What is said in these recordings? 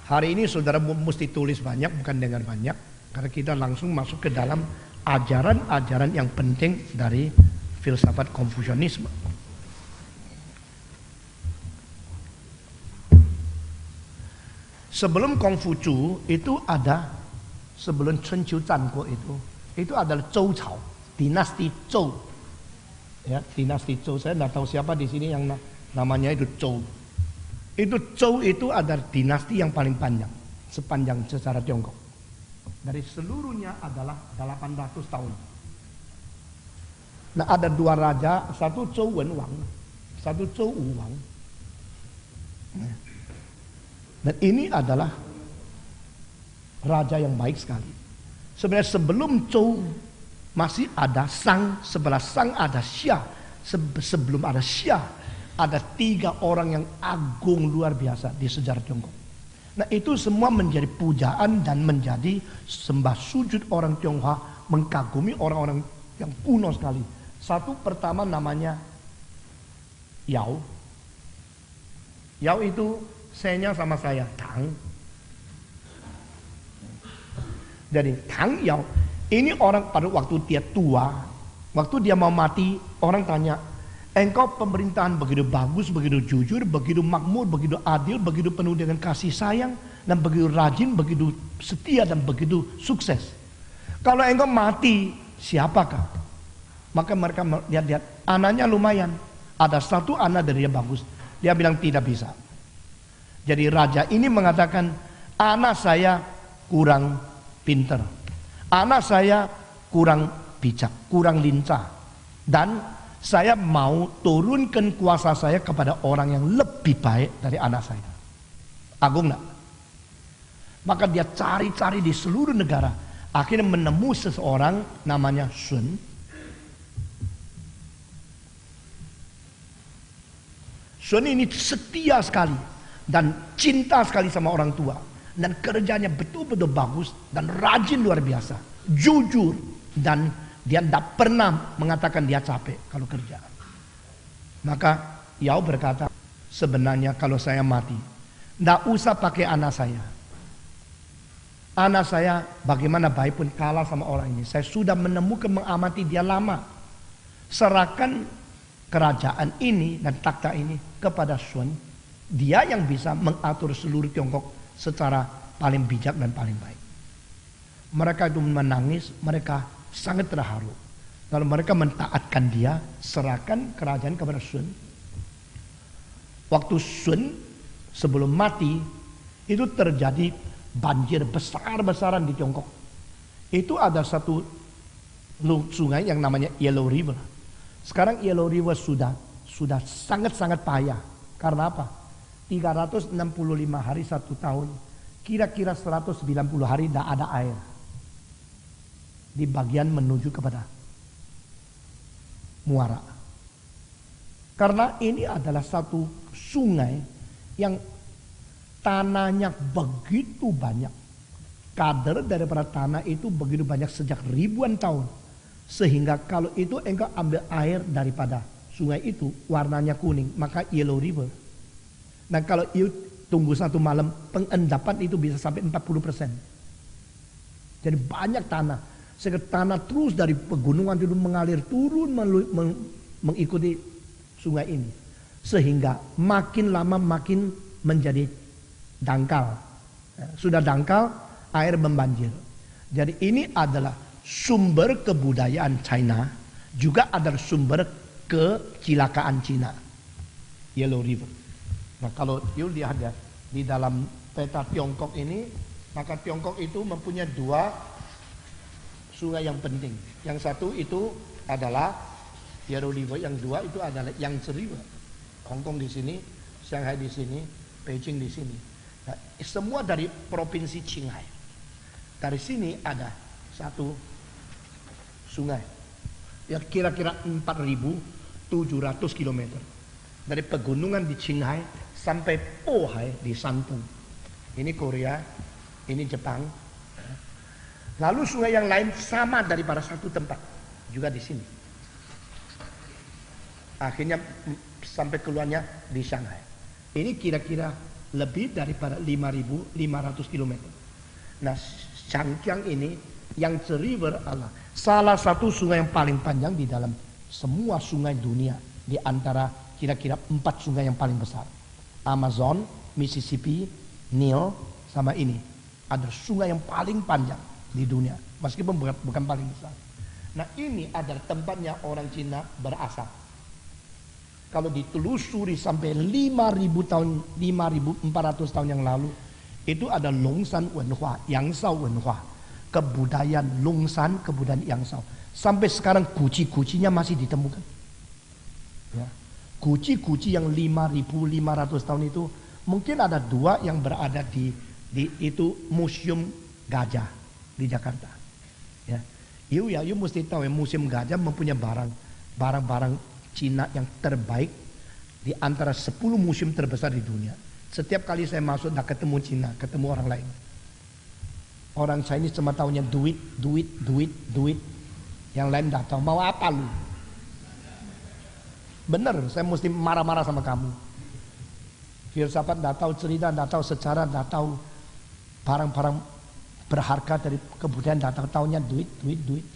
Hari ini saudara mesti tulis banyak, bukan dengar banyak, karena kita langsung masuk ke dalam ajaran-ajaran yang penting dari filsafat Konfusianisme. Sebelum Kongfucu itu ada, sebelum Chun Qiu Zhanguo itu adalah Zhou Cao, dinasti Zhou. Ya, dinasti Zhou. Saya tidak tahu siapa di sini yang namanya itu Zhou. Itu Zhou itu adalah dinasti yang paling panjang sepanjang sejarah Tiongkok. Dari seluruhnya adalah 800 tahun. Nah, ada dua raja, satu Zhou Wenwang, satu Zhou Wuwang. Dan ini adalah raja yang baik sekali. Sebenarnya sebelum Zhou masih ada Shang, sebelah Shang ada Xia. Sebelum ada Xia, ada 3 orang yang agung luar biasa di sejarah Tiongkok. Nah, itu semua menjadi pujaan dan menjadi sembah sujud orang Tionghoa, mengagumi orang-orang yang kuno sekali. Satu pertama namanya Yao. Yao itu saya sama saya, Tang. Jadi Tang Yao ini orang pada waktu dia tua, waktu dia mau mati, orang tanya, engkau pemerintahan begitu bagus, begitu jujur, begitu makmur, begitu adil, begitu penuh dengan kasih sayang, dan begitu rajin, begitu setia, dan begitu sukses. Kalau engkau mati, siapakah? Maka mereka lihat-lihat, anaknya lumayan. Ada satu anak dari dia bagus. Dia bilang tidak bisa. Jadi raja ini mengatakan, anak saya kurang pinter, anak saya kurang bijak, kurang lincah, dan saya mau turunkan kuasa saya kepada orang yang lebih baik dari anak saya. Agung enggak? Maka dia cari-cari di seluruh negara, akhirnya menemui seseorang namanya Sun. Sun ini setia sekali dan cinta sekali sama orang tua, dan kerjanya betul-betul bagus dan rajin luar biasa, jujur, dan dia tidak pernah mengatakan dia capek kalau kerja. Maka Yao berkata, sebenarnya kalau saya mati, tidak usah pakai anak saya. Anak saya bagaimana baik pun kalah sama orang ini. Saya sudah menemukan, mengamati dia lama. Serahkan kerajaan ini dan takhta ini kepada Sun. Dia yang bisa mengatur seluruh Tiongkok secara paling bijak dan paling baik. Mereka itu menangis, mereka sangat terharu. Lalu mereka mentaatkan dia, serahkan kerajaan kepada Sun. Waktu Sun sebelum mati, itu terjadi banjir besar-besaran di Tiongkok. Itu ada satu sungai yang namanya Yellow River. Sekarang Yellow River sudah sangat-sangat payah. Karena apa? 365 hari 1 tahun, kira-kira 190 hari tidak ada air di bagian menuju kepada muara. Karena ini adalah satu sungai yang tanahnya begitu banyak, kadar daripada tanah itu begitu banyak sejak ribuan tahun, sehingga kalau itu engkau ambil air daripada sungai itu warnanya kuning, maka Yellow River. Nah, kalau you tunggu 1 malam, pengendapan itu bisa sampai 40%. Jadi banyak tanah. Sehingga tanah terus dari pegunungan itu mengalir turun mengikuti sungai ini. Sehingga makin lama makin menjadi dangkal. Sudah dangkal, air membanjir. Jadi ini adalah sumber kebudayaan China, juga adalah sumber kecelakaan Cina. Yellow River. Nah, kalau you lihat ya, di dalam peta Tiongkok ini, maka Tiongkok itu mempunyai 2 sungai yang penting. Yang satu itu adalah Yellow River, yang 2 itu adalah Yangtze River. Hong Kong di sini, Shanghai di sini, Beijing di sini. Nah, semua dari provinsi Qinghai. Dari sini ada satu sungai yang kira-kira 4.700 km. Dari pegunungan di Qinghai sampai Pohai di Shantung. Ini Korea, ini Jepang. Lalu sungai yang lain sama daripada satu tempat, juga di sini. Akhirnya sampai keluarnya di Shanghai. Ini kira-kira lebih daripada 5.500 kilometer. Nah, Changjiang ini yang River adalah salah satu sungai yang paling panjang di dalam semua sungai dunia, di antara kira-kira 4 sungai yang paling besar. Amazon, Mississippi, Nile, sama ini. Ada sungai yang paling panjang di dunia, meskipun bukan paling besar. Nah, ini adalah tempatnya orang Cina berasal. Kalau ditelusuri sampai 5.000 tahun, 5.400 tahun yang lalu, itu ada Longshan Wenhua, Yangshao Wenhua, kebudayaan Longshan, kebudayaan Yangshao. Sampai sekarang guci-gucinya masih ditemukan. Ya. Guci-guci yang 5.500 tahun itu, mungkin ada 2 yang berada di itu Museum Gajah di Jakarta. Ya. You mesti tahu ya, Museum Gajah mempunyai barang-barang Cina yang terbaik di antara 10 museum terbesar di dunia. Setiap kali saya masuk dan ketemu Cina, ketemu orang lain. Orang Chinese cuma tahunya duit. Yang lain tidak tahu mau apa lu. Bener, saya mesti marah-marah sama kamu. Filsafat tidak tahu, cerita tidak tahu, sejarah tidak tahu, barang-barang berharga dari kebudayaan tidak tahu, tahunya duit.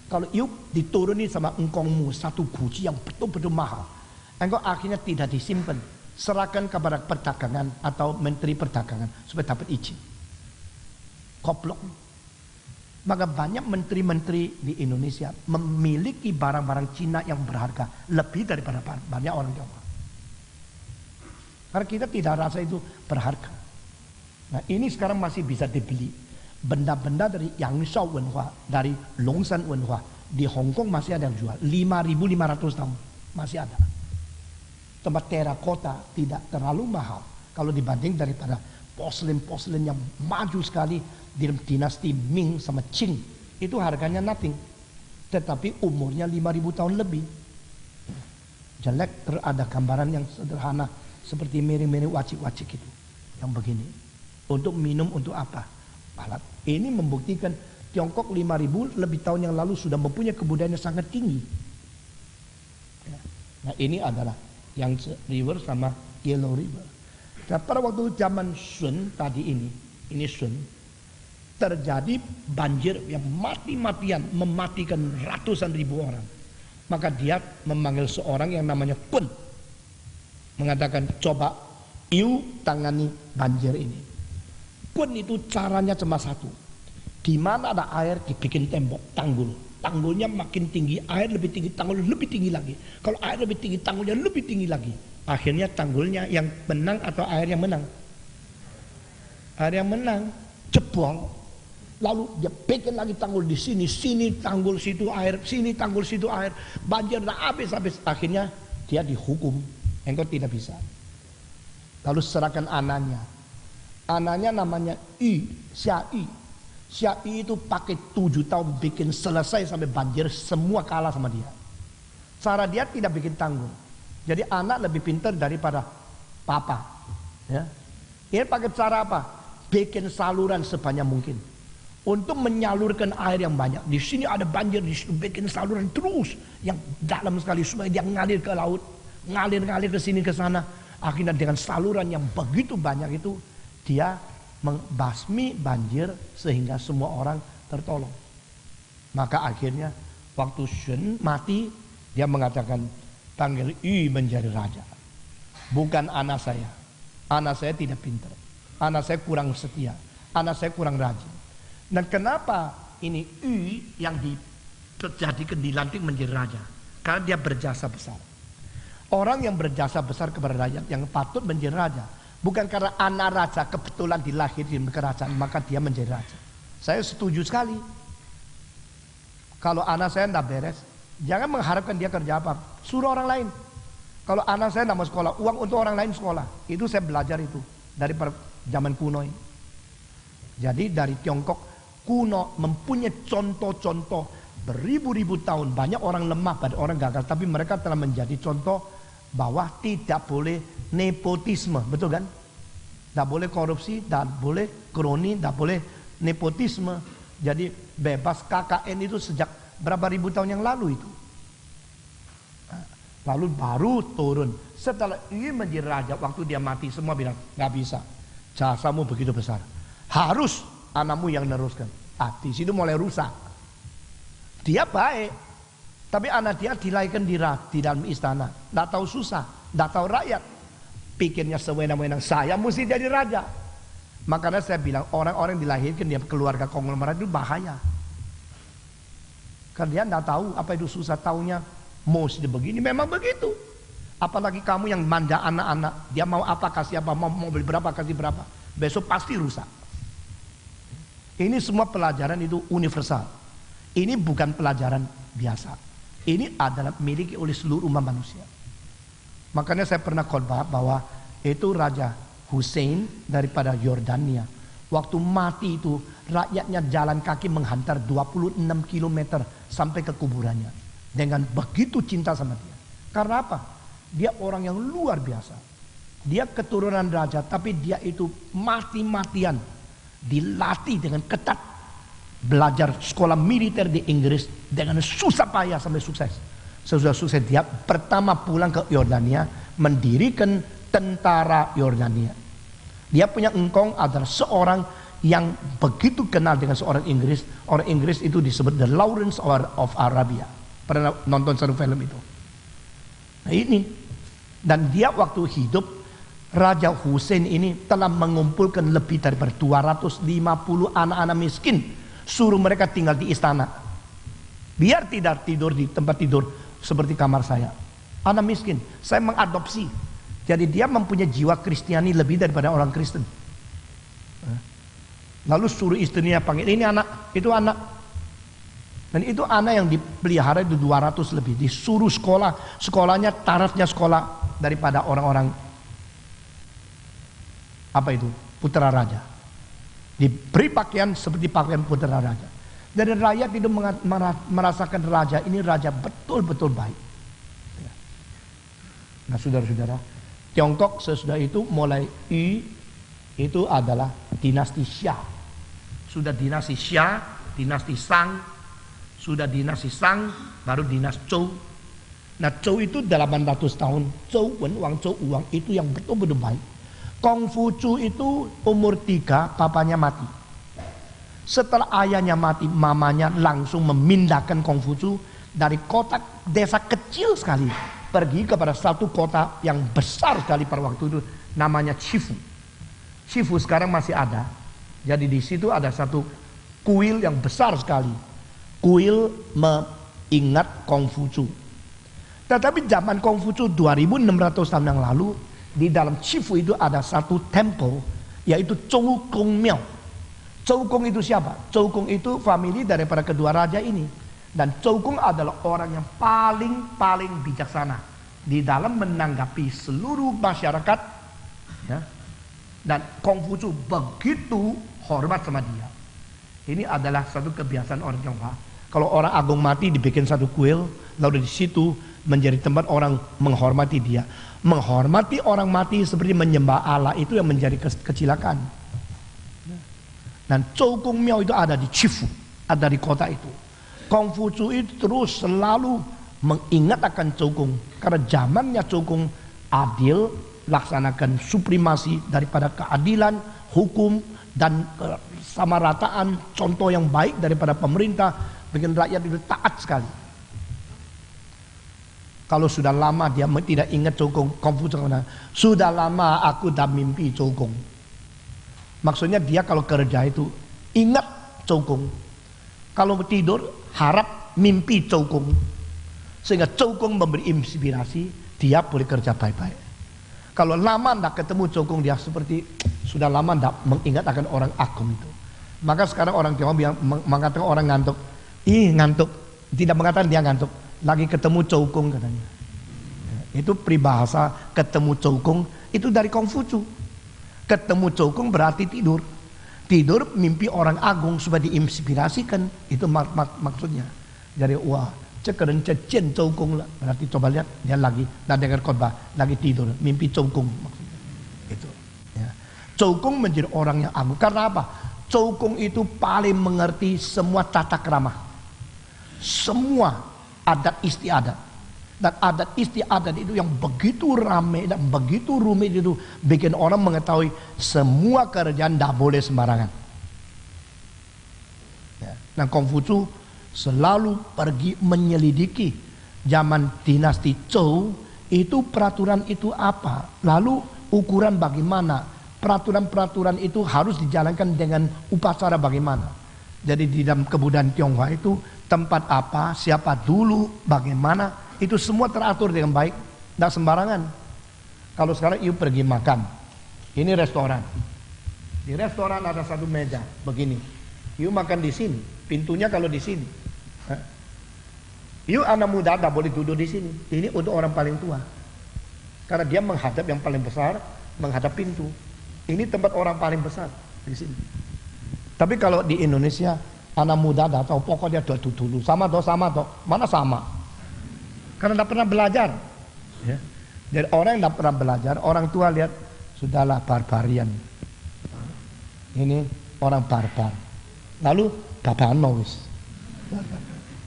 Kalau yuk diturunin sama engkongmu satu guci yang betul-betul mahal, engkau akhirnya tidak disimpan, serahkan kepada perdagangan atau menteri perdagangan supaya dapat izin. Goblok. Maka banyak menteri-menteri di Indonesia memiliki barang-barang Cina yang berharga lebih daripada banyak orang Tiongkok. Karena kita tidak rasa itu berharga. Nah, ini sekarang masih bisa dibeli. Benda-benda dari Yangshao Wenhua, dari Longshan Wenhua di Hong Kong masih ada yang jual 5.500 tahun masih ada. Tempat terakota tidak terlalu mahal kalau dibanding daripada porselin yang maju sekali di dinasti Ming sama Qing, itu harganya nothing, tetapi umurnya 5.000 tahun lebih. Jelek, ada gambaran yang sederhana seperti miring-miring wacik-wacik itu yang begini. Untuk minum, untuk apa? Alat. Ini membuktikan Tiongkok 5.000 lebih tahun yang lalu sudah mempunyai kebudayaan yang sangat tinggi. Nah, ini adalah Yangtze River sama Yellow River. Nah, pada waktu zaman Sun tadi ini Sun, terjadi banjir yang mati-matian, mematikan ratusan ribu orang. Maka dia memanggil seorang yang namanya Kun, mengatakan, coba you tangani banjir ini. Kun itu caranya cuma satu. Di mana ada air dibikin tembok, tanggul. Tanggulnya makin tinggi, air lebih tinggi, tanggul lebih tinggi lagi. Kalau air lebih tinggi, tanggulnya lebih tinggi lagi. Akhirnya tanggulnya yang menang atau air yang menang? Air yang menang, jebol. Lalu dia bikin lagi tanggul di sini tanggul situ air, sini tanggul situ air. Banjir dah habis. Akhirnya dia dihukum. Engkau tidak bisa. Lalu serahkan anaknya. Anaknya namanya Xia Yi itu pakai 7 tahun bikin selesai sampai banjir, semua kalah sama dia. Cara dia tidak bikin tanggul. Jadi anak lebih pintar daripada papa. Ya. Dia pakai cara apa? Bikin saluran sebanyak mungkin untuk menyalurkan air yang banyak. Di sini ada banjir, di situ bikin saluran terus yang dalam sekali supaya dia ngalir ke laut, ngalir ke sini ke sana. Akhirnya dengan saluran yang begitu banyak itu dia membasmi banjir sehingga semua orang tertolong. Maka akhirnya waktu Sun mati, dia mengatakan, panggil Yu menjadi raja. Bukan anak saya. Anak saya tidak pintar. Anak saya kurang setia. Anak saya kurang rajin. Dan kenapa ini Yu yang dijadikan, dilantik menjadi raja? Karena dia berjasa besar. Orang yang berjasa besar kepada rakyat yang patut menjadi raja. Bukan karena anak raja kebetulan dilahirkan di kerajaan maka dia menjadi raja. Saya setuju sekali. Kalau anak saya tidak beres, jangan mengharapkan dia kerja apa. Suruh orang lain. Kalau anak saya tidak mau sekolah, uang untuk orang lain sekolah. Itu saya belajar itu dari zaman kuno ini. Jadi dari Tiongkok kuno mempunyai contoh-contoh beribu-ribu tahun. Banyak orang lemah, banyak orang gagal, tapi mereka telah menjadi contoh bahwa tidak boleh nepotisme, betul kan? Tidak boleh korupsi, tidak boleh kroni, tidak boleh nepotisme. Jadi bebas KKN itu sejak berapa ribu tahun yang lalu itu. Lalu baru turun. Setelah ini menjadi raja, waktu dia mati semua bilang, nggak bisa. Jasamu begitu besar. Harus anakmu yang meneruskan. Di situ mulai rusak. Dia baik, tapi anak dia dilahirkan di dalam istana. Nggak tahu susah, nggak tahu rakyat. Pikirnya sewenang-wenang, saya mesti jadi raja. Makanya saya bilang orang-orang dilahirkan di keluarga konglomerat itu bahaya. Karena dia nggak tahu apa itu susah, taunya mesti begini, memang begitu. Apalagi kamu yang manja anak-anak, dia mau apa kasih apa, mau beli berapa kasih berapa, besok pasti rusak. Ini semua pelajaran itu universal. Ini bukan pelajaran biasa. Ini adalah miliki oleh seluruh umat manusia. Makanya saya pernah khotbah bahwa itu Raja Hussein daripada Yordania. Waktu mati itu rakyatnya jalan kaki menghantar 26 km sampai ke kuburannya. Dengan begitu cinta sama dia. Karena apa? Dia orang yang luar biasa. Dia keturunan raja, tapi dia itu mati-matian dilatih dengan ketat. Belajar sekolah militer di Inggris dengan susah payah sampai sukses. Sesudah sukses dia pertama pulang ke Yordania, mendirikan tentara Yordania. Dia punya engkong adalah seorang yang begitu kenal dengan seorang Inggris. Orang Inggris itu disebut the Lawrence of Arabia. Pernah nonton satu film itu. Nah ini. Dan dia waktu hidup, Raja Hussein ini telah mengumpulkan lebih daripada 250 anak-anak miskin. Suruh mereka tinggal di istana. Biar tidak tidur di tempat tidur seperti kamar saya. Anak miskin, saya mengadopsi. Jadi dia mempunyai jiwa Kristiani lebih daripada orang Kristen. Lalu suruh istrinya panggil, ini anak, itu anak. Dan itu anak yang dipelihara itu 200 lebih. Disuruh sekolah, sekolahnya tarafnya sekolah daripada orang-orang apa itu, putra raja. Diberi pakaian seperti pakaian putra raja. Dan rakyat itu merasakan raja ini raja betul-betul baik. Nah saudara-saudara, Tiongkok sesudah itu mulai itu adalah dinasti Xia. Sudah dinasti Xia, dinasti Shang, sudah dinasti Shang, baru dinasti Zhou. Nah Zhou itu 800 tahun. Zhou Wenwang, Zhou Uang itu yang betul-betul baik. Kongfucu itu umur 3, papanya mati. Setelah ayahnya mati, mamanya langsung memindahkan Kongfucu dari kota desa kecil sekali pergi kepada satu kota yang besar sekali pada waktu itu, namanya Shifu. Shifu sekarang masih ada. Jadi di situ ada satu kuil yang besar sekali. Kuil mengingat Kongfucu. Tetapi zaman Kongfucu 2600 tahun yang lalu, di dalam Shifu itu ada satu temple, yaitu Zhou Gong Miao. Zhou Gong itu siapa? Zhou Gong itu famili daripada kedua raja ini. Dan Zhou Gong adalah orang yang paling bijaksana di dalam menanggapi seluruh masyarakat. Ya. Dan Kongfucu begitu hormat sama dia. Ini adalah satu kebiasaan orang Tionghoa. Kalau orang agung mati dibikin satu kuil, lalu di situ menjadi tempat orang menghormati dia. Menghormati orang mati seperti menyembah Allah itu yang menjadi kecilakan. Dan Zhou Gong Miao itu ada di Shifu, ada di kota itu. Kongfucu itu terus selalu mengingat akan Zhou Gong, karena zamannya Zhou Gong adil, laksanakan supremasi daripada keadilan, hukum dan kesamarataan, contoh yang baik daripada pemerintah, bikin rakyat itu taat sekali. Kalau sudah lama dia tidak ingat Zhou Gong, Kongfucu sudah lama aku dah mimpi Zhou Gong. Maksudnya dia kalau kerja itu ingat Zhou Gong. Kalau tidur harap mimpi Zhou Gong. Sehingga Zhou Gong memberi inspirasi, dia boleh kerja baik-baik. Kalau lama tidak ketemu Zhou Gong, dia seperti sudah lama tidak mengingat akan orang agung itu. Maka sekarang orang Tionghoa mengatakan orang ngantuk. Ngantuk. Tidak mengatakan dia ngantuk. Lagi ketemu Zhou Gong katanya. Itu peribahasa ketemu Zhou Gong itu dari Kongfucu. Ketemu Zhou Gong berarti tidur. Tidur mimpi orang agung supaya diinspirasikan. Itu maksudnya. Jadi wah, cekeren cecen Zhou Gong lah. Berarti coba lihat dia lagi dengar khotbah, lagi tidur, mimpi Zhou Gong maksudnya. Itu. Ya. Zhou Gong menjadi orang yang agung. Karena apa? Zhou Gong itu paling mengerti semua tata krama. Semua adat istiadat. Dan adat istiadat itu yang begitu ramai dan begitu rumit itu bikin orang mengetahui semua kerjaan tidak boleh sembarangan. Ya. Nah, Konghucu selalu pergi menyelidiki zaman dinasti Zhou itu peraturan itu apa, lalu ukuran bagaimana, peraturan-peraturan itu harus dijalankan dengan upacara bagaimana. Jadi di dalam kebudayaan Tionghoa itu tempat apa, siapa dulu, bagaimana, itu semua teratur dengan baik, tidak sembarangan. Kalau sekarang you pergi makan, ini restoran, di restoran ada satu meja begini, you makan di sini, pintunya kalau di sini, you anak muda tidak boleh duduk di sini, ini untuk orang paling tua, karena dia menghadap yang paling besar, menghadap pintu. Ini tempat orang paling besar di sini. Tapi kalau di Indonesia, anak muda tidak tahu, pokoknya duduk dulu, sama toh, mana sama? Karena tidak pernah belajar. Ya. Jadi orang yang tidak pernah belajar, orang tua lihat, sudahlah barbarian. Ini orang barbar. Lalu babano wis.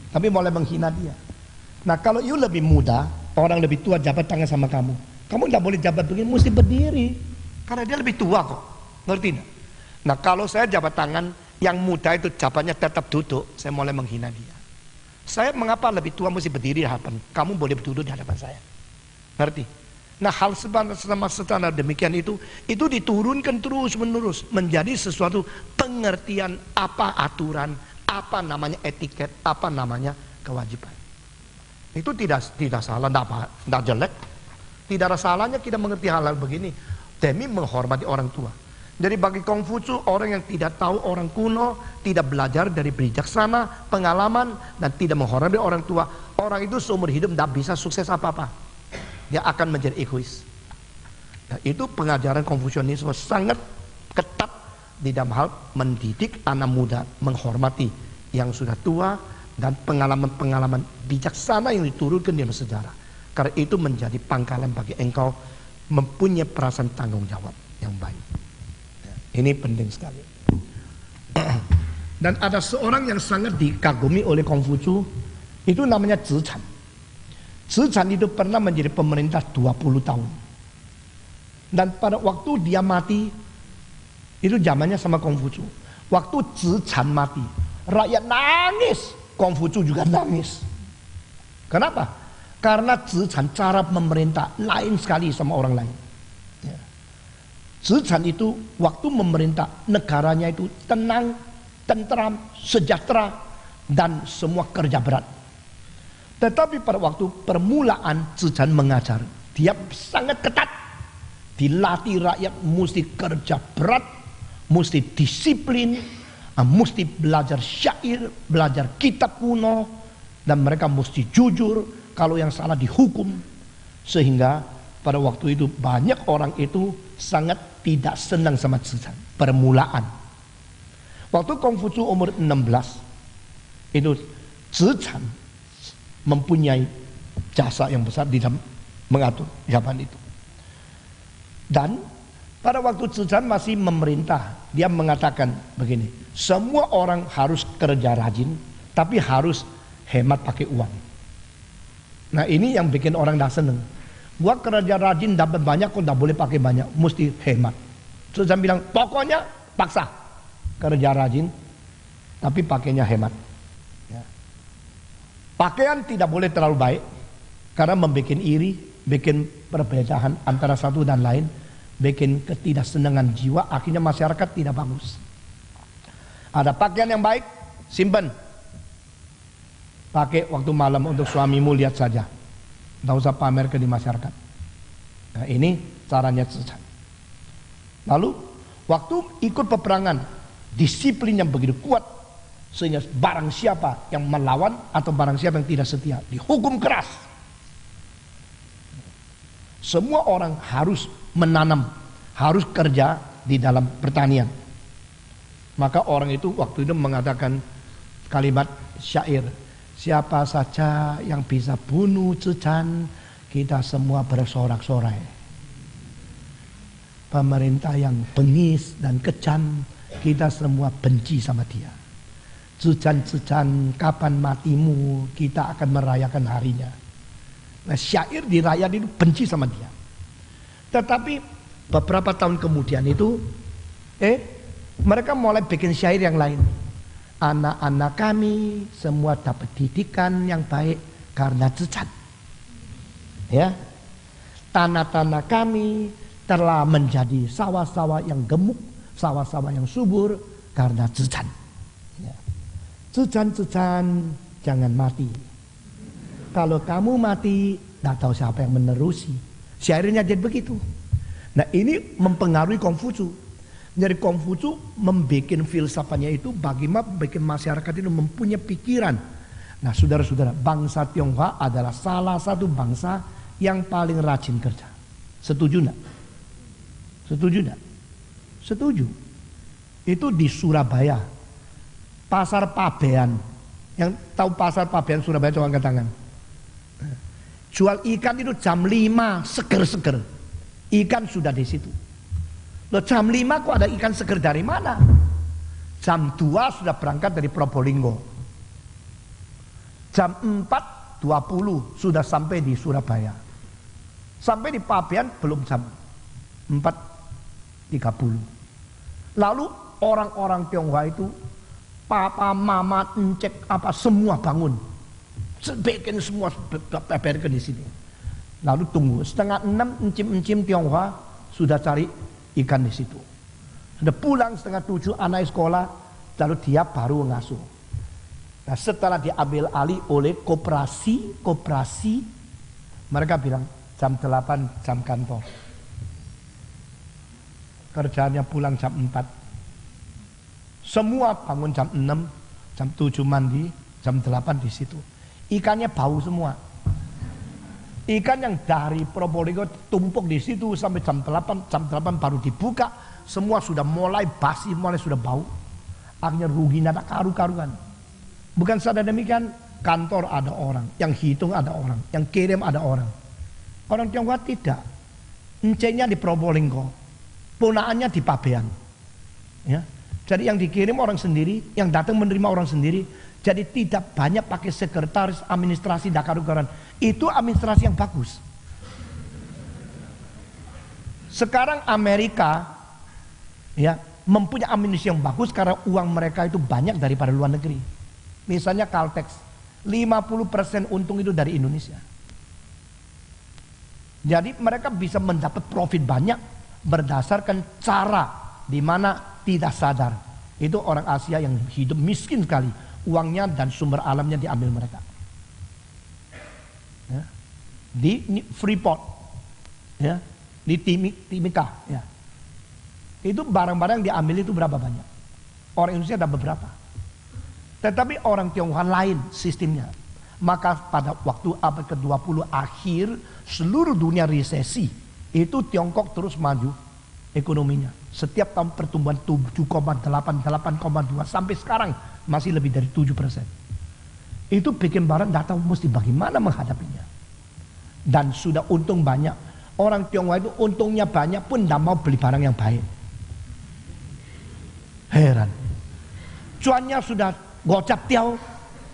Tapi mulai menghina dia. Nah, kalau you lebih muda, orang lebih tua jabat tangan sama kamu, kamu tidak boleh jabat begini, mesti berdiri. Karena dia lebih tua kok. Ngerti tidak? Nah, kalau saya jabat tangan, yang muda itu jabatnya tetap duduk, saya mulai menghina dia. Saya mengapa lebih tua mesti berdiri di hadapan, kamu boleh duduk di hadapan saya. Ngerti? Nah, hal sama standar demikian itu diturunkan terus menerus menjadi sesuatu pengertian apa aturan, apa namanya etiket, apa namanya kewajiban. Itu tidak salah, tidak jelek. Tidak ada salahnya kita mengerti hal-hal begini demi menghormati orang tua. Jadi bagi Konghucu, orang yang tidak tahu orang kuno, tidak belajar dari bijaksana, pengalaman, dan tidak menghormati orang tua, orang itu seumur hidup tidak bisa sukses apa-apa. Dia akan menjadi egois. Nah, itu pengajaran Konfusianisme sangat ketat di dalam hal mendidik anak muda, menghormati yang sudah tua, dan pengalaman-pengalaman bijaksana yang diturunkan dalam sejarah. Karena itu menjadi pangkalan bagi engkau mempunyai perasaan tanggung jawab yang baik. Ini penting sekali. Dan ada seorang yang sangat dikagumi oleh Konghucu, itu namanya Zichan. Zichan itu pernah menjadi pemerintah 20 tahun. Dan pada waktu dia mati, itu zamannya sama Konghucu. Waktu Zichan mati, rakyat nangis, Konghucu juga nangis. Kenapa? Karena Zichan cara memerintah lain sekali sama orang lain. Zichan itu waktu memerintah negaranya itu tenang, tentram, sejahtera, dan semua kerja berat. Tetapi pada waktu permulaan Zichan mengajar, dia sangat ketat. Dilatih rakyat mesti kerja berat, mesti disiplin, mesti belajar syair, belajar kitab kuno, dan mereka mesti jujur, kalau yang salah dihukum. Sehingga pada waktu itu banyak orang itu sangat tidak senang sama Zichan. Permulaan. Waktu Konghucu umur 16, itu Zichan mempunyai jasa yang besar di dalam mengatur zaman itu. Dan pada waktu Zichan masih memerintah, dia mengatakan begini, semua orang harus kerja rajin, tapi harus hemat pakai uang. Nah, ini yang bikin orang tidak senang. Gua kerja rajin dapat banyak, kok tidak boleh pakai banyak, mesti hemat. Terus saya bilang, pokoknya paksa kerja rajin, tapi pakainya hemat. Ya. Pakaian tidak boleh terlalu baik, karena membuat iri, bikin perbedaan antara satu dan lain, bikin ketidaksenangan jiwa, akhirnya masyarakat tidak bagus. Ada pakaian yang baik, simpan. Pakai waktu malam untuk suamimu, lihat saja. Tidak usah pamer ke di masyarakat. Nah, ini caranya Zichan. Lalu waktu ikut peperangan, disiplin yang begitu kuat, sehingga barang siapa yang melawan atau barang siapa yang tidak setia dihukum keras. Semua orang harus menanam, harus kerja di dalam pertanian. Maka orang itu waktu itu mengatakan kalimat syair, siapa saja yang bisa bunuh Zichan, kita semua bersorak-sorai. Pemerintah yang bengis dan kejam, kita semua benci sama dia. Zichan, kapan matimu, kita akan merayakan harinya. Nah, syair di rakyat itu benci sama dia. Tetapi beberapa tahun kemudian itu, mereka mulai bikin syair yang lain. Anak-anak kami semua dapat didikan yang baik karena Zican. Ya, tanah-tanah kami telah menjadi sawah-sawah yang gemuk, sawah-sawah yang subur karena Zican. Ya. Zican, jangan mati. Kalau kamu mati, tidak tahu siapa yang menerusi. Syairnya jadi begitu. Nah, ini mempengaruhi Konghucu. Jadi Konghucu membuat filsafatnya itu bagaimana bikin masyarakat itu mempunyai pikiran. Nah, saudara-saudara, bangsa Tionghoa adalah salah satu bangsa yang paling rajin kerja. Setuju enggak? Setuju enggak? Setuju. Itu di Surabaya, Pasar Pabean. Yang tahu Pasar Pabean Surabaya, coba angkat tangan. Jual ikan itu jam 5 seger-seger. Ikan sudah di situ. Loh, jam 5 kok ada ikan seger dari mana? Jam 2 sudah berangkat dari Probolinggo. Jam 4.20 sudah sampai di Surabaya. Sampai di Pabean belum jam 4.30. Lalu orang-orang Tionghoa itu, papa, mama, encek, apa semua bangun. Bikin semua beberkan di sini. Lalu tunggu setengah 6 encim-encim Tionghoa sudah cari ikan di situ. Sudah pulang setengah 7 anak sekolah, lalu dia baru ngasuh. Nah, setelah diambil alih oleh koperasi, mereka bilang jam 8 jam kantor. Kerjaannya pulang jam 4. Semua bangun jam 6, jam 7 mandi, jam 8 di situ. Ikannya bau semua. Ikan yang dari Probolinggo tumpuk di situ sampai jam 8 baru dibuka, semua sudah mulai basi, mulai sudah bau. Akhirnya rugi nada karu-karuan. Bukan saja demikian, kantor ada orang, yang hitung ada orang, yang kirim ada orang. Orang Tionghoa tidak. Encenya di Probolinggo, ponaannya di Pabean. Ya. Jadi yang dikirim orang sendiri, yang datang menerima orang sendiri. Jadi tidak banyak pakai sekretaris, administrasi, dakar-dakaran. Itu administrasi yang bagus. Sekarang Amerika ya mempunyai administrasi yang bagus karena uang mereka itu banyak daripada luar negeri. Misalnya Caltex, 50% untung itu dari Indonesia. Jadi mereka bisa mendapat profit banyak berdasarkan cara di mana tidak sadar. Itu orang Asia yang hidup miskin sekali, uangnya dan sumber alamnya diambil mereka. Ya. Di Freeport, ya, di Timika, ya. Itu barang-barang yang diambil itu berapa banyak? Orang Indonesia ada beberapa. Tetapi orang Tionghoa lain sistemnya. Maka pada waktu abad ke-20 akhir seluruh dunia resesi, itu Tiongkok terus maju ekonominya. Setiap tahun pertumbuhan 7,8, 8,2 sampai sekarang masih lebih dari 7%. Itu bikin barang tidak tahu mesti bagaimana menghadapinya. Dan sudah untung banyak. Orang Tionghoa itu untungnya banyak pun tidak mau beli barang yang baik. Heran. Cuannya sudah gocap tiao,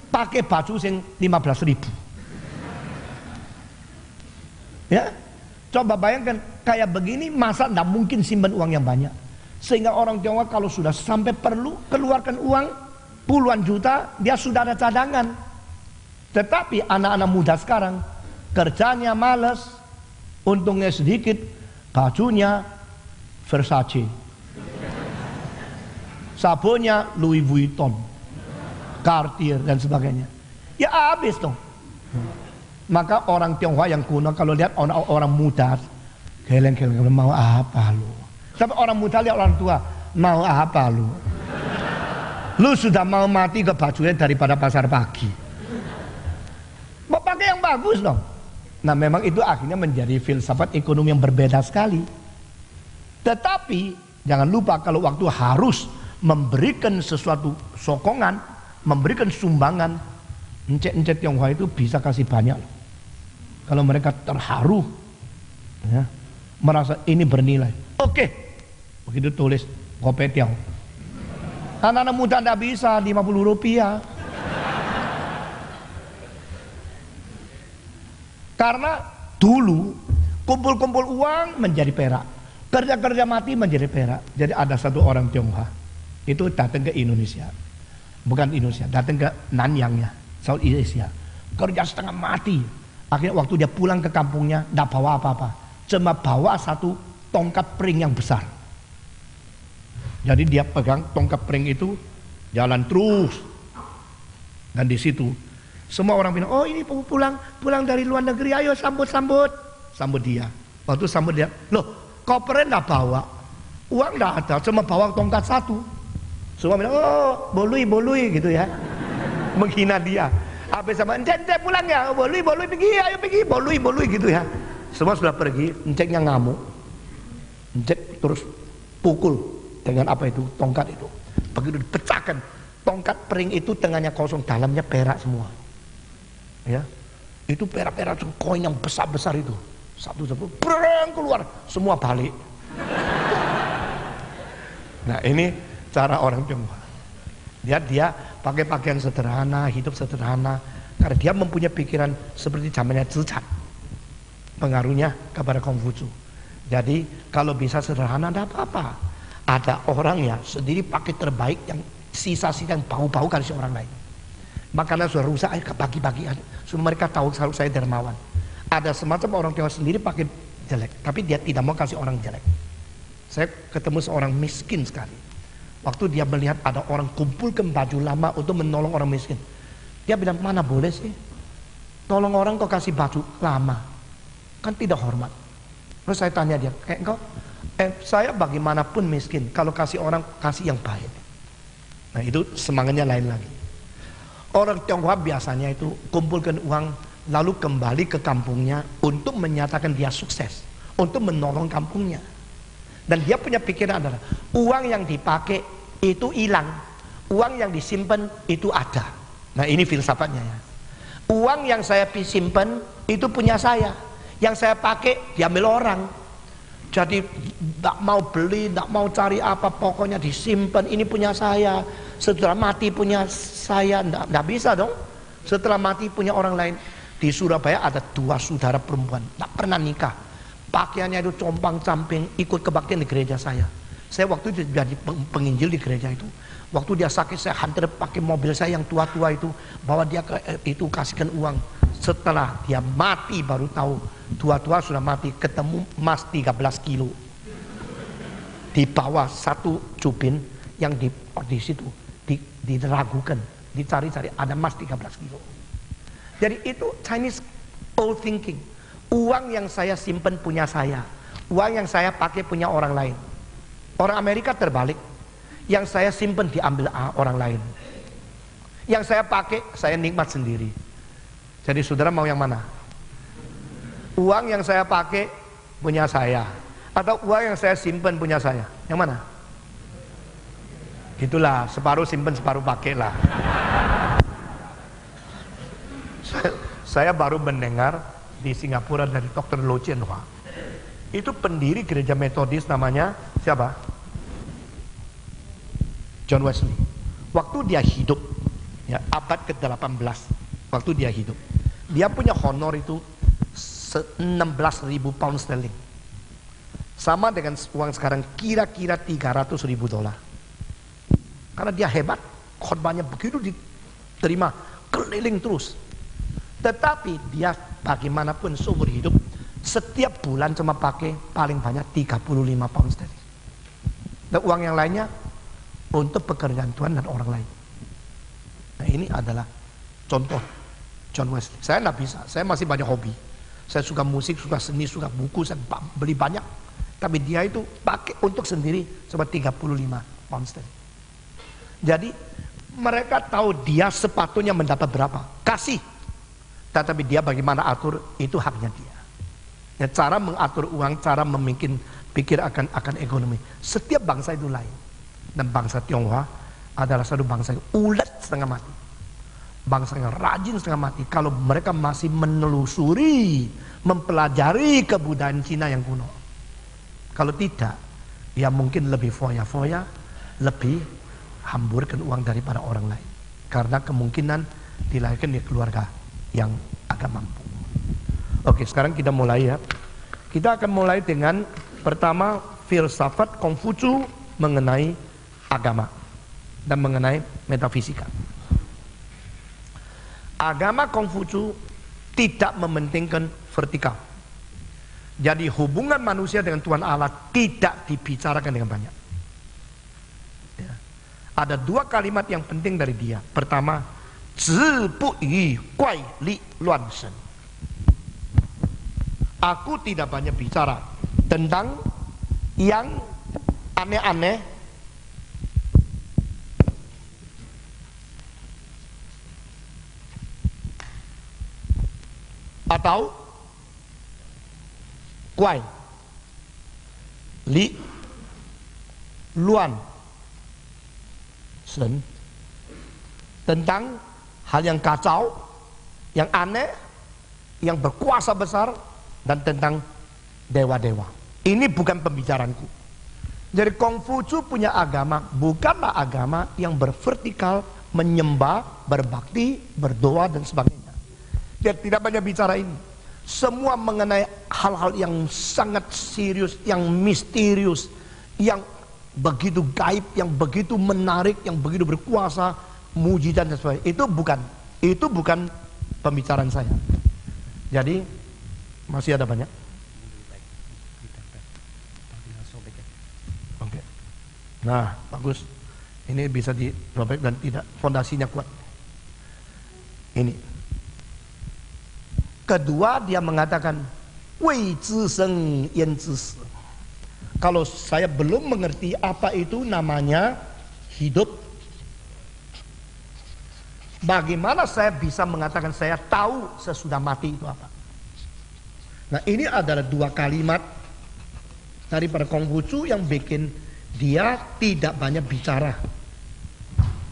pakai baju yang 15.000. Ya, coba bayangkan kayak begini, masa tidak mungkin simpan uang yang banyak. Sehingga orang Tionghoa kalau sudah sampai perlu keluarkan uang puluhan juta, dia sudah ada cadangan. Tetapi anak-anak muda sekarang kerjanya malas, untungnya sedikit, bajunya Versace, sabunnya Louis Vuitton, Cartier dan sebagainya. Ya habis dong. Maka orang Tionghoa yang kuno kalau lihat orang muda, geleng-geleng mau apa lu? Tapi orang muda lihat orang tua, mau apa lu? Lu sudah mau mati ke bajunya daripada pasar pagi. Mau pakai yang bagus dong. Nah memang itu akhirnya menjadi filsafat ekonomi yang berbeda sekali. Tetapi jangan lupa kalau waktu harus memberikan sesuatu sokongan, memberikan sumbangan, encet-encet Tionghoa itu bisa kasih banyak. Kalau mereka terharu, ya, merasa ini bernilai. Oke, begitu tulis Kopet Tiao. Anak-anak muda tidak bisa 50 rupiah. Karena dulu kumpul-kumpul uang menjadi perak, kerja-kerja mati menjadi perak. Jadi ada satu orang Tionghoa itu datang ke Indonesia, bukan Indonesia, datang ke Nanyangnya, Southeast Asia, kerja setengah mati. Akhirnya waktu dia pulang ke kampungnya, tidak bawa apa-apa, cuma bawa satu tongkat pring yang besar. Jadi dia pegang tongkat pring itu, jalan terus, dan di situ semua orang bilang, oh ini pulang dari luar negeri, ayo sambut dia. Waktu sambut dia, loh kopernya enggak bawa, uang enggak ada, cuma bawa tongkat satu. Semua bilang, oh bolui gitu ya, menghina dia. Habis sama, ente pulang ya, bolui pergi, ayo pergi, bolui gitu ya. Semua sudah pergi, enceknya ngamuk, encek terus pukul dengan apa itu, tongkat itu. Begitu dipecahkan, tongkat pring itu tengahnya kosong, dalamnya perak semua. Ya, itu perak-perak koin yang besar-besar itu, satu-satu berang keluar, semua balik. Nah ini cara orang Tionghoa. Dia pakai pakaian sederhana, hidup sederhana, karena dia mempunyai pikiran seperti zamannya Zichang, pengaruhnya kepada Konghucu. Jadi kalau bisa sederhana tidak apa-apa. Ada orang ya sendiri pakai terbaik, yang sisa-sisa yang bau-bau kasih orang lain. Makanan sudah rusak, bagi-bagi. Semua mereka tahu kalau saya dermawan. Ada semacam orang Tionghoa sendiri pakai jelek, tapi dia tidak mau kasih orang jelek. Saya ketemu seorang miskin sekali. Waktu dia melihat ada orang kumpulkan baju lama untuk menolong orang miskin, dia bilang, mana boleh sih tolong orang kok kasih baju lama, kan tidak hormat. Terus saya tanya dia, engkau? Saya bagaimanapun miskin, kalau kasih orang kasih yang baik. Nah itu semangatnya lain lagi. Orang Tionghoa biasanya itu kumpulkan uang lalu kembali ke kampungnya untuk menyatakan dia sukses, untuk menolong kampungnya. Dan dia punya pikiran adalah uang yang dipakai itu hilang, uang yang disimpan itu ada. Nah ini filsafatnya ya. Uang yang saya simpan itu punya saya, yang saya pakai diambil orang. Jadi tidak mau beli, tidak mau cari apa, pokoknya disimpan, ini punya saya. Setelah mati punya saya, tidak bisa dong. Setelah mati punya orang lain. Di Surabaya ada 2 saudara perempuan, tidak pernah nikah. Pakaiannya itu compang-camping, ikut kebaktian di gereja saya. Saya waktu itu jadi penginjil di gereja itu. Waktu dia sakit saya hantar pakai mobil saya yang tua-tua itu, bawa dia ke itu, kasihkan uang. Setelah dia mati baru tahu tua-tua sudah mati, ketemu emas 13 kilo. Di bawah satu cubin yang di situ diragukan, dicari-cari ada emas 13 kilo. Jadi itu Chinese old thinking. Uang yang saya simpan punya saya, uang yang saya pakai punya orang lain. Orang Amerika terbalik, yang saya simpan diambil orang lain, yang saya pakai saya nikmat sendiri. Jadi saudara mau yang mana? Uang yang saya pakai punya saya, atau uang yang saya simpan punya saya? Yang mana? Itulah, separuh simpan separuh pakai lah. Saya baru mendengar di Singapura dari Dr. Lo Chien Hua. Itu pendiri gereja Metodis, namanya siapa? John Wesley. Waktu dia hidup, ya, abad ke-18, waktu dia hidup, dia punya honor itu 16.000 pound sterling, sama dengan uang sekarang kira-kira 300.000 dolar. Karena dia hebat, khotbahnya begitu diterima, keliling terus. Tetapi dia bagaimanapun seumur hidup, setiap bulan cuma pakai paling banyak 35 pound sterling. Dan uang yang lainnya untuk pekerjaan Tuhan dan orang lain. Nah ini adalah contoh John Wesley. Saya nggak bisa, saya masih banyak hobi. Saya suka musik, suka seni, suka buku, saya beli banyak. Tapi dia itu pakai untuk sendiri cuma 35 pound sterling. Jadi mereka tahu dia sepatunya mendapat berapa, kasih. Tetapi dia bagaimana atur, itu haknya dia. Ya, cara mengatur uang, cara pikir akan ekonomi. Setiap bangsa itu lain. Dan bangsa Tionghoa adalah satu bangsa yang ulet setengah mati. Bangsa yang rajin setengah mati. Kalau mereka masih menelusuri, mempelajari kebudayaan Cina yang kuno. Kalau tidak, ya mungkin lebih foya-foya, lebih hamburkan uang daripada orang lain. Karena kemungkinan dilahirkan di keluarga yang agak mampu. Oke, sekarang kita mulai ya. Kita akan mulai dengan pertama filsafat Konghucu mengenai agama dan mengenai metafisika. Agama Konghucu tidak mementingkan vertikal. Jadi hubungan manusia dengan Tuhan Allah tidak dibicarakan dengan banyak. Ya. Ada dua kalimat yang penting dari dia. Pertama, Zhi bu yu guai li luan shen. Aku tidak banyak bicara tentang yang aneh-aneh atau kuai li luan sen, tentang hal yang kacau, yang aneh, yang berkuasa besar, dan tentang dewa-dewa. Ini bukan pembicaraanku. Jadi Konghucu punya agama bukanlah agama yang bervertikal, menyembah, berbakti, berdoa dan sebagainya. Dia tidak banyak bicara ini. Semua mengenai hal-hal yang sangat serius, yang misterius, yang begitu gaib, yang begitu menarik, yang begitu berkuasa, mujizat dan sebagainya. Itu bukan pembicaraan saya. Jadi masih ada banyak. Oke. Nah, bagus. Ini bisa dirobek dan tidak, fondasinya kuat. Ini. Kedua, dia mengatakan wei zhi sheng yan zhi shi. Kalau saya belum mengerti apa itu namanya hidup, bagaimana saya bisa mengatakan saya tahu sesudah mati itu apa? Nah, ini adalah dua kalimat daripada Konghucu yang bikin dia tidak banyak bicara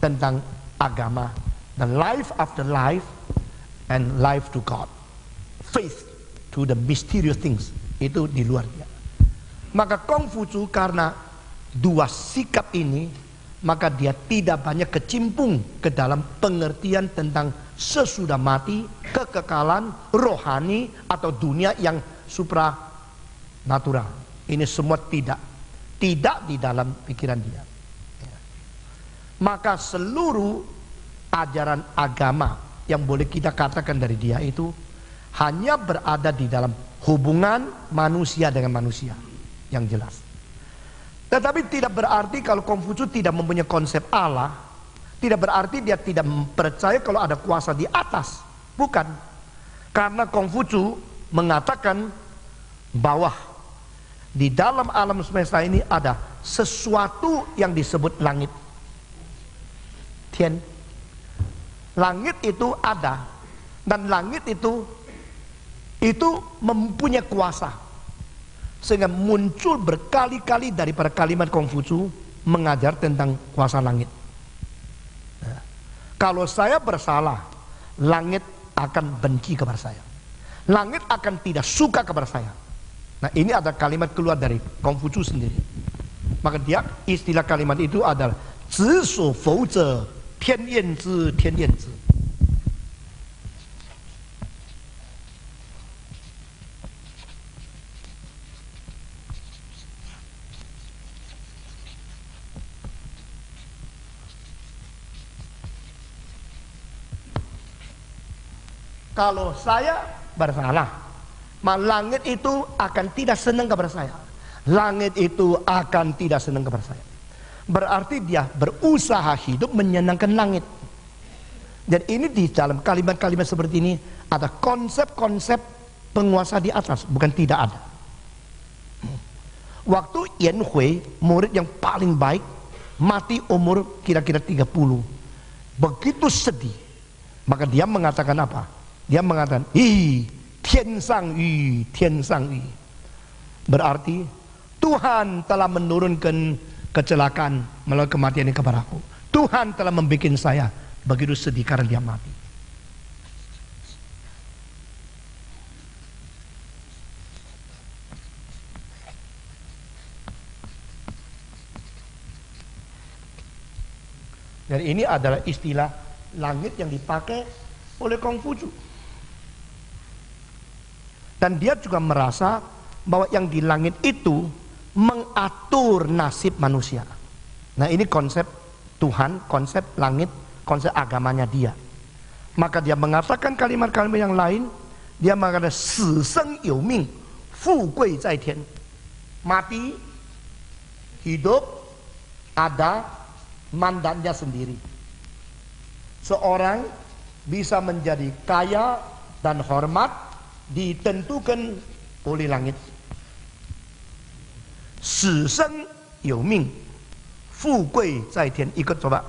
tentang agama, dan life after life and life to God, faith to the mysterious things, itu di luar dia. Maka Konghucu karena dua sikap ini, maka dia tidak banyak kecimpung ke dalam pengertian tentang sesudah mati, kekekalan, rohani, atau dunia yang supranatural. Ini semua tidak di dalam pikiran dia. Maka seluruh ajaran agama yang boleh kita katakan dari dia itu hanya berada di dalam hubungan manusia dengan manusia yang jelas. Tetapi tidak berarti kalau Konghucu tidak mempunyai konsep Allah, tidak berarti dia tidak percaya kalau ada kuasa di atas. Bukan. Karena Konghucu mengatakan bahwa di dalam alam semesta ini ada sesuatu yang disebut langit. Tian. Langit itu ada, dan langit itu mempunyai kuasa. Sehingga muncul berkali-kali daripada kalimat Konghucu mengajar tentang kuasa langit. Kalau saya bersalah, langit akan benci kepada saya. Langit akan tidak suka kepada saya. Nah, ini ada kalimat keluar dari Konghucu sendiri. Maka dia istilah kalimat itu adalah Zhi su fou zhe tian yan zhi tian yan zhi. Kalau saya bersalah, langit itu akan tidak senang kepada saya. Langit itu akan tidak senang kepada saya. Berarti dia berusaha hidup menyenangkan langit. Dan ini di dalam kalimat-kalimat seperti ini ada konsep-konsep penguasa di atas, bukan tidak ada. Waktu Yan Hui, murid yang paling baik, mati umur kira-kira 30. Begitu sedih. Maka dia mengatakan apa? Dia mengatakan, tian sang yu, tian sang yu. Berarti Tuhan telah menurunkan kecelakaan melalui kematian ini kepadaku. Tuhan telah membuat saya begitu sedih karena dia mati. Dan ini adalah istilah langit yang dipakai oleh Konghucu. Dan dia juga merasa bahwa yang di langit itu mengatur nasib manusia. Nah, ini konsep Tuhan, konsep langit, konsep agamanya dia. Maka dia mengatakan kalimat-kalimat yang lain. Dia mengatakan 死生有命, 富贵在天. Mati, hidup, ada mandatnya sendiri. Seorang bisa menjadi kaya dan hormat ditentukan oleh langit. 死生有命, 富贵在天. Ikut coba.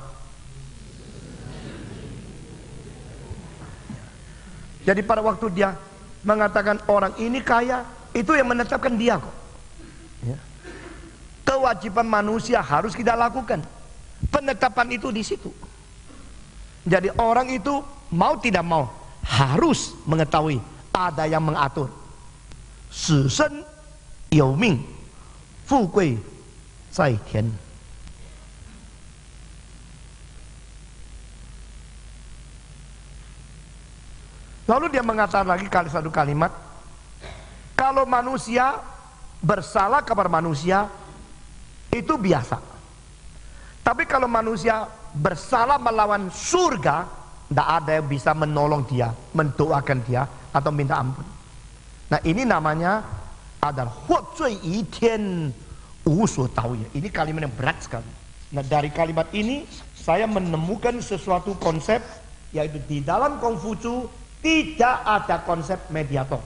Jadi pada waktu dia mengatakan orang ini kaya, itu yang menetapkan dia kok. Ya. Kewajiban manusia harus kita lakukan. Penetapan itu di situ. Jadi orang itu mau tidak mau harus mengetahui ada yang mengatur. 死生有命, 富贵在天. Lalu dia mengatakan lagi satu kalimat, kalau manusia bersalah kepada manusia itu biasa. Tapi kalau manusia bersalah melawan surga, tidak ada yang bisa menolong dia, mendoakan dia atau minta ampun. Nah, ini namanya adalah 获罪于天无所导也. Ini kalimat yang berat sekali. Nah, dari kalimat ini saya menemukan sesuatu konsep, yaitu di dalam Konghucu tidak ada konsep mediator.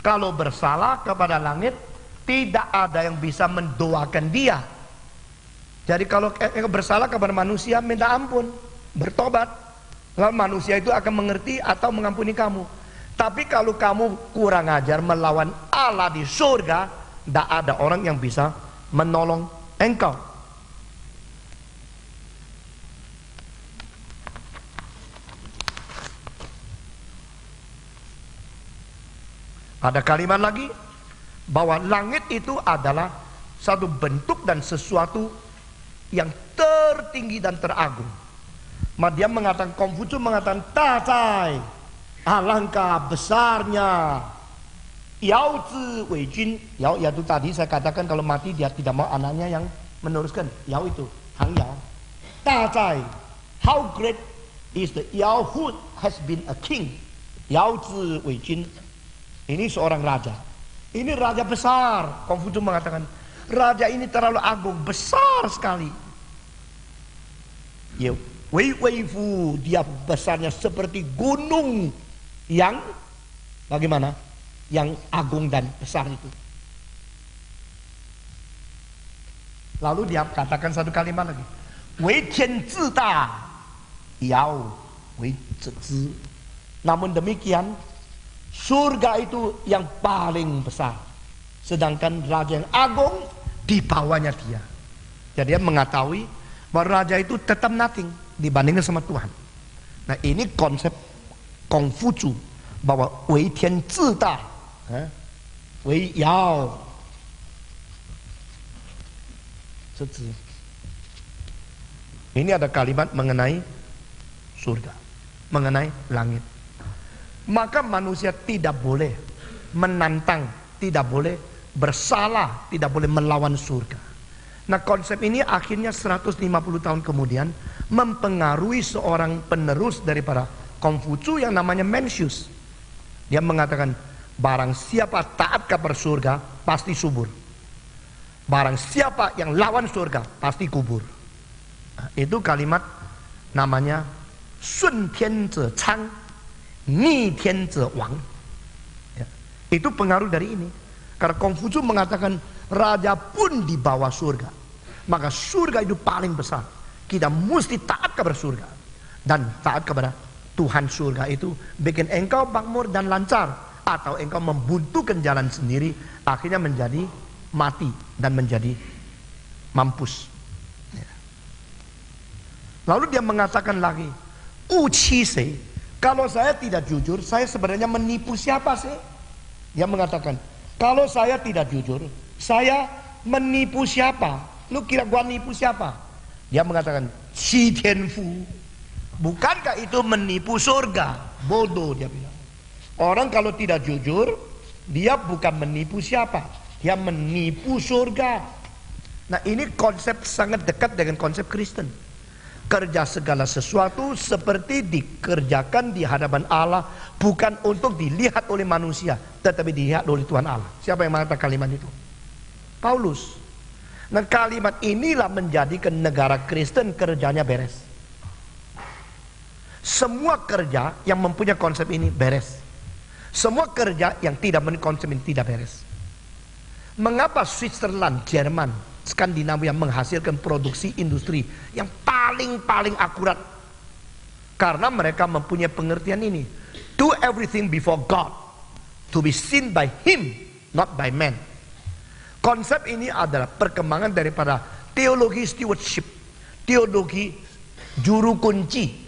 Kalau bersalah kepada langit, tidak ada yang bisa mendoakan dia. Jadi kalau bersalah kepada manusia, minta ampun, bertobat, lalu manusia itu akan mengerti atau mengampuni kamu. Tapi kalau kamu kurang ajar melawan Allah di surga, tidak ada orang yang bisa menolong engkau. Ada kalimat lagi bahwa langit itu adalah satu bentuk dan sesuatu yang tertinggi dan teragung. Maka dia mengatakan, Konghucu mengatakan, "Dazai, alangkah besarnya Yao Zi Wei Jun." Yao yaitu tadi saya katakan kalau mati dia tidak mau anaknya yang meneruskan. Yao itu Hang Yao. Dazai, how great is the Yao who has been a king. Yao Zi Wei Jun. Ini seorang raja. Ini raja besar. Konghucu mengatakan, raja ini terlalu agung, besar sekali. Ya, Wei Wei Fu, dia besarnya seperti gunung yang bagaimana? Yang agung dan besar itu. Lalu dia katakan satu kalimat lagi. Wei Tian Zi Da, Yao Wei Zi Zi. Namun demikian, surga itu yang paling besar, sedangkan raja yang agung di bawahnya dia. Jadi dia mengetahui bahwa raja itu tetap nothing dibandingkan sama Tuhan. Nah, ini konsep Konghucu bahwa Wei Tian Zi Da, Wei Yao Zi Zi. Ini ada kalimat mengenai surga, mengenai langit. Maka manusia tidak boleh menantang, tidak boleh bersalah, tidak boleh melawan surga. Nah, konsep ini akhirnya 150 tahun kemudian mempengaruhi seorang penerus daripada Konghucu yang namanya Mencius. Dia mengatakan, barang siapa taat kepada surga pasti subur. Barang siapa yang lawan surga pasti kubur. Nah, itu kalimat namanya Sun Tian Ze Chang, Ni Tian Ze Wang. Ya, itu pengaruh dari ini. Karena Konghucu mengatakan raja pun di bawah surga, maka surga itu paling besar. Kita mesti taat kepada surga, dan taat kepada Tuhan surga itu bikin engkau makmur dan lancar, atau engkau membuntukan jalan sendiri, akhirnya menjadi mati dan menjadi mampus. Ya. Lalu dia mengatakan lagi, "Wu qi sei Kalau saya tidak jujur, saya sebenarnya menipu siapa sih? Dia mengatakan, kalau saya tidak jujur, saya menipu siapa? Lu kira gua nipu siapa? Dia mengatakan, Qi Tianfu. Bukankah itu menipu surga? Bodoh, dia bilang. Orang kalau tidak jujur, dia bukan menipu siapa, dia menipu surga. Nah, ini konsep sangat dekat dengan konsep Kristen. Kerja segala sesuatu seperti dikerjakan di hadapan Allah, bukan untuk dilihat oleh manusia, tetapi dilihat oleh Tuhan Allah. Siapa yang mengatakan kalimat itu? Paulus. Nah, kalimat inilah menjadikan negara Kristen kerjanya beres. Semua kerja yang mempunyai konsep ini beres. Semua kerja yang tidak mempunyai konsep ini tidak beres. Mengapa Switzerland, Jerman, Skandinavia menghasilkan produksi industri yang paling akurat? Karena mereka mempunyai pengertian ini. Do everything before God, to be seen by Him, not by man. Konsep ini adalah perkembangan daripada teologi stewardship, teologi juru kunci.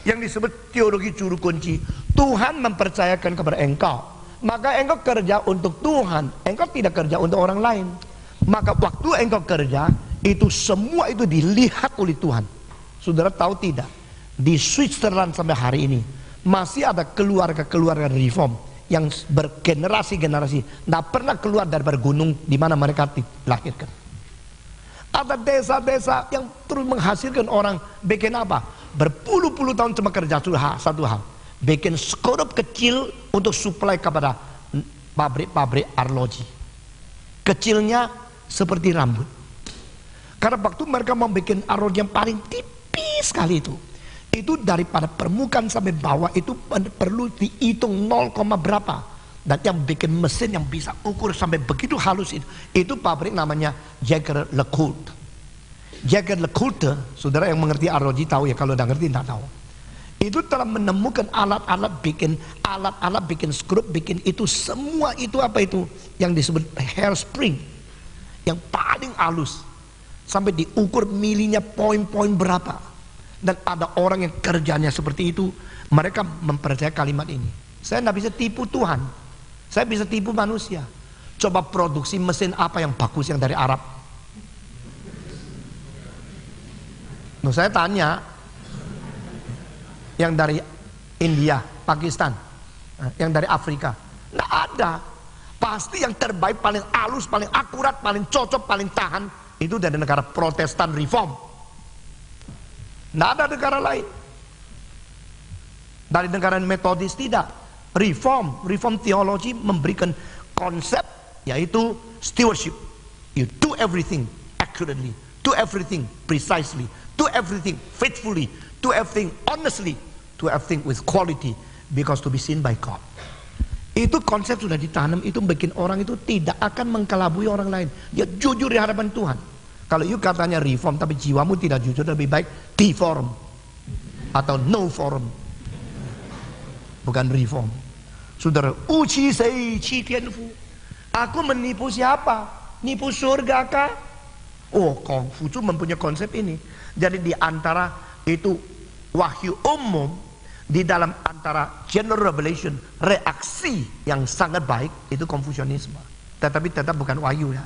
Yang disebut teologi juru kunci. Tuhan mempercayakan kepada engkau, maka engkau kerja untuk Tuhan, engkau tidak kerja untuk orang lain. Maka waktu engkau kerja, itu semua itu dilihat oleh Tuhan. Saudara tahu tidak? Di Switzerland sampai hari ini masih ada keluarga-keluarga reform yang bergenerasi-generasi tidak pernah keluar dari gunung di mana mereka dilahirkan. Ada desa-desa yang terus menghasilkan orang bikin apa? Berpuluh-puluh tahun cuma kerja satu hal, bikin skorup kecil untuk suplai kepada pabrik-pabrik arloji. Kecilnya seperti rambut. Karena waktu mereka mau bikin arloji yang paling tipis sekali itu daripada permukaan sampai bawah itu perlu dihitung 0, berapa. Dan yang bikin mesin yang bisa ukur sampai begitu halus itu pabrik namanya Jaeger LeCoultre. Jaeger LeCoultre, saudara yang mengerti arloji tahu ya, kalau tidak ngerti tidak tahu. Itu telah menemukan alat-alat bikin skrup, bikin itu semua itu apa itu yang disebut hairspring yang paling halus sampai diukur milinya poin-poin berapa. Dan ada orang yang kerjanya seperti itu, mereka mempercayai kalimat ini. Saya tidak bisa tipu Tuhan, saya bisa tipu manusia. Coba produksi mesin apa yang bagus yang dari Arab? Nah, saya tanya yang dari India, Pakistan, yang dari Afrika, nggak ada. Pasti yang terbaik, paling halus, paling akurat, paling cocok, paling tahan itu dari negara Protestan Reform. Nggak ada negara lain. Dari negara Metodis tidak. Reform teologi memberikan konsep yaitu stewardship. You do everything accurately, do everything precisely, do everything faithfully, do everything honestly, do everything with quality, because to be seen by God. Itu konsep sudah ditanam, itu bikin orang itu tidak akan mengkelabui orang lain. Dia jujur di hadapan Tuhan. Kalau you katanya reform tapi jiwamu tidak jujur, lebih baik deform atau no form, bukan reform. Saudara, uci sei qi tianfu. Aku menipu siapa? Nipu surga kah? Oh, Konghucu mempunyai konsep ini. Jadi di antara itu wahyu umum, di dalam antara general revelation, reaksi yang sangat baik itu Konfusianisme. Tetapi tetap bukan wahyu ya.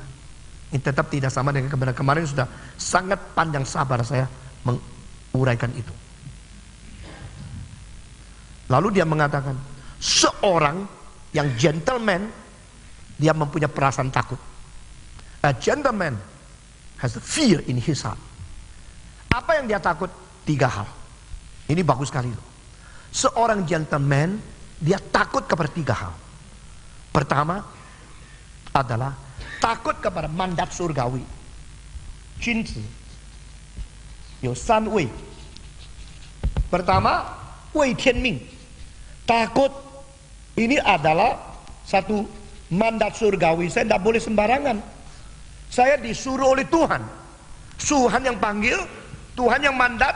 Ini tetap tidak sama dengan kemarin sudah sangat panjang sabar saya menguraikan itu. Lalu dia mengatakan, seorang yang gentleman, dia mempunyai perasaan takut. A gentleman has fear in his heart. Apa yang dia takut? 3 hal. Ini bagus sekali loh. Seorang gentleman, dia takut kepada 3 hal. Pertama adalah takut kepada mandat surgawi. Jinzi有3位. Pertama, Wei Tianming. Takut ini adalah satu mandat surgawi. Saya tidak boleh sembarangan. Saya disuruh oleh Tuhan. Tuhan yang panggil, Tuhan yang mandat,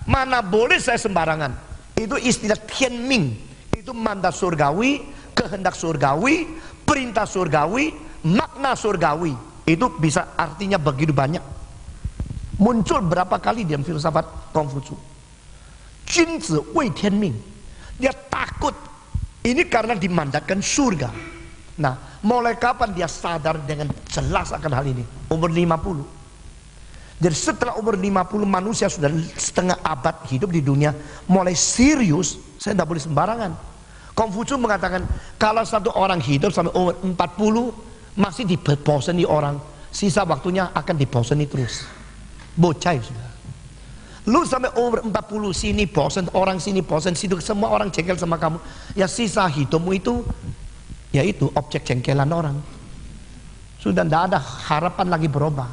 mana boleh saya sembarangan. Itu istilah Tianming. Itu mandat surgawi, kehendak surgawi, perintah surgawi, makna surgawi. Itu bisa artinya begitu banyak. Muncul berapa kali dalam filsafat Konghucu. Junzi Wei Tianming. Dia takut. Ini karena dimandatkan surga. Nah, mulai kapan dia sadar dengan jelas akan hal ini? Umur 50. Jadi setelah umur 50 manusia sudah setengah abad hidup di dunia, mulai serius, saya tidak boleh sembarangan. Konfusius mengatakan kalau satu orang hidup sampai umur 40 masih dibosangi orang, sisa waktunya akan dibosangi terus. Bocah sudah. Lu sampai umur 40 sini bosan, orang sini bosan, situ semua orang jengkel sama kamu. Ya sisa hidupmu itu, yaitu objek jengkelan orang. Sudah tidak ada harapan lagi berubah.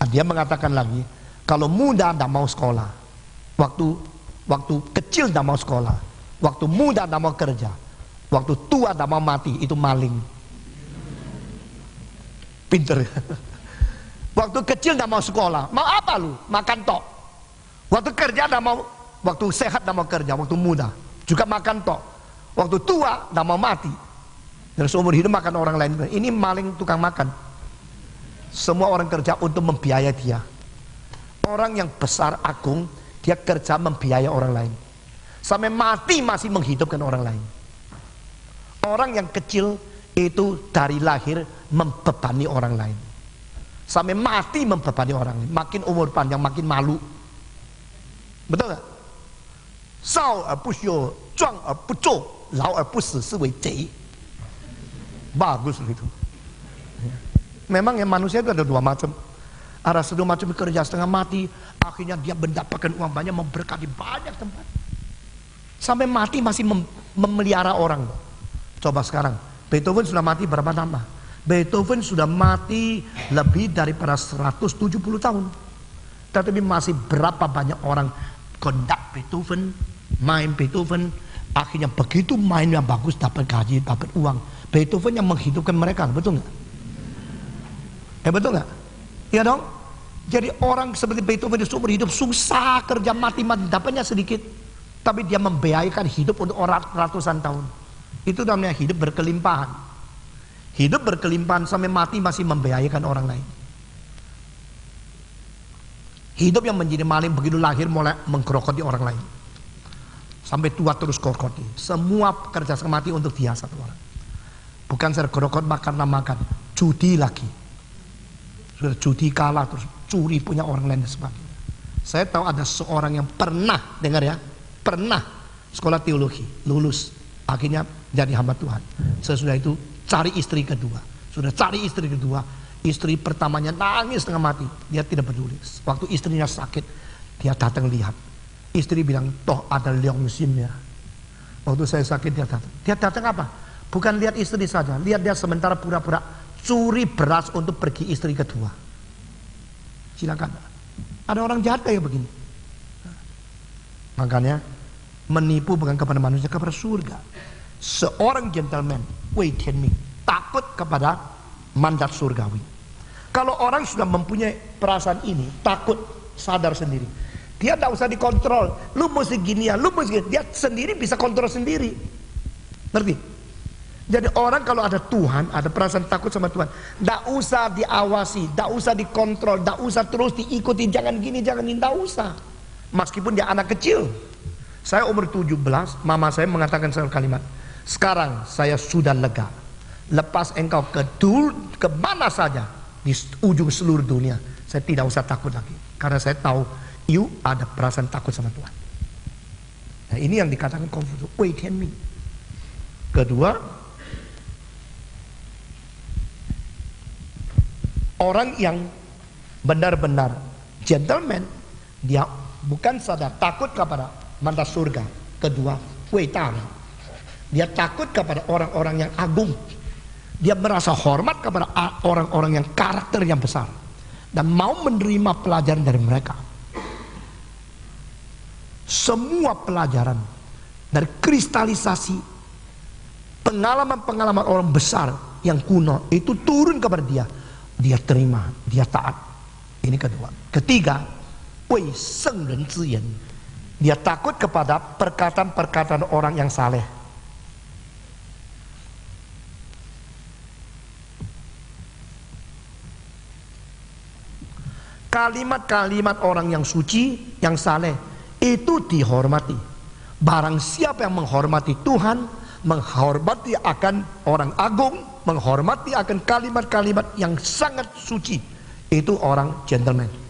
Dia mengatakan lagi, kalau muda tidak mau sekolah, waktu kecil tidak mau sekolah, waktu muda tidak mau kerja, waktu tua tidak mau mati, itu maling. Pinter. Waktu kecil tidak mau sekolah, mau apa lu? Makan tok. Waktu kerja tidak mau, waktu sehat tidak mau kerja, waktu muda juga makan tok. Waktu tua tidak mau mati. Dan seumur hidup makan orang lain. Ini maling tukang makan. Semua orang kerja untuk membiayai dia. Orang yang besar agung, dia kerja membiayai orang lain. Sampai mati masih menghidupkan orang lain. Orang yang kecil itu dari lahir membebani orang lain. Sampai mati membebani orang lain. Makin umur panjang makin malu. Betul gak? Sao er bu xiu, zhuang er bu zhou, lao er bu si, si wei zei. Bagus itu. Memang yang manusia itu ada dua macam. Ada satu macam kerja setengah mati, akhirnya dia mendapatkan uang banyak, memberkati banyak tempat. Sampai mati masih memelihara orang. Coba sekarang, Beethoven sudah mati berapa lama? Beethoven sudah mati lebih daripada 170 tahun. Tetapi masih berapa banyak orang kondak Beethoven, main Beethoven, akhirnya begitu mainnya bagus, dapat gaji, dapat uang. Beethoven yang menghidupkan mereka, betul nggak? Betul nggak? Iya dong. Jadi orang seperti Beethoven di seumur hidup susah kerja mati-mati, dapatnya sedikit, tapi dia membiayakan hidup untuk orang ratusan tahun. Itu namanya hidup berkelimpahan. Hidup berkelimpahan sampai mati masih membiayakan orang lain. Hidup yang menjadi maling begitu lahir mulai menggerogoti orang lain. Sampai tua terus gerogoti. Semua kerja mati untuk dia satu orang. Bukan saya gerokot karena makan, judi lagi. Sudah judi kalah terus curi punya orang lain dan sebagainya. Saya tahu ada seorang yang pernah, dengar ya, pernah sekolah teologi, lulus, akhirnya jadi hamba Tuhan. Sesudah itu cari istri kedua. Sudah cari istri kedua, istri pertamanya nangis setengah mati, dia tidak peduli. Waktu istrinya sakit, dia datang lihat. Istri bilang, toh ada Leongsin ya. Waktu saya sakit dia datang. Dia datang apa? Bukan lihat istri saja, lihat dia sementara pura-pura curi beras untuk pergi istri kedua. Silakan. Ada orang jahat kayak begini. Makanya menipu bukan kepada manusia, kepada surga. Seorang gentleman, Wei Tianming, takut kepada mandat surgawi. Kalau orang sudah mempunyai perasaan ini, takut, sadar sendiri, dia tidak usah dikontrol. Lu mesti gini ya, lu mesti gini. Dia sendiri bisa kontrol sendiri. Ngerti? Jadi orang kalau ada Tuhan, ada perasaan takut sama Tuhan, tidak usah diawasi, tidak usah dikontrol, tidak usah terus diikuti, jangan gini, jangan ini, tidak usah. Meskipun dia anak kecil. Saya umur 17, mama saya mengatakan satu kalimat, sekarang saya sudah lega. Lepas engkau ke mana saja di ujung seluruh dunia, saya tidak usah takut lagi. Karena saya tahu, you ada perasaan takut sama Tuhan. Nah ini yang dikatakan Konfusius, Wei Tianming. Kedua, orang yang benar-benar gentleman, dia bukan saja takut kepada mandat surga. Kedua, Wei Tang, dia takut kepada orang-orang yang agung. Dia merasa hormat kepada orang-orang yang karakter yang besar dan mau menerima pelajaran dari mereka. Semua pelajaran dari kristalisasi pengalaman-pengalaman orang besar yang kuno itu turun kepada dia. Dia terima, dia taat. Ini kedua. Ketiga, Wei Seng Ren Zi Yan. Dia takut kepada perkataan-perkataan orang yang saleh. Kalimat-kalimat orang yang suci, yang saleh, itu dihormati. Barang siapa yang menghormati Tuhan, menghormati akan orang agung, menghormati akan kalimat-kalimat yang sangat suci, itu orang gentleman.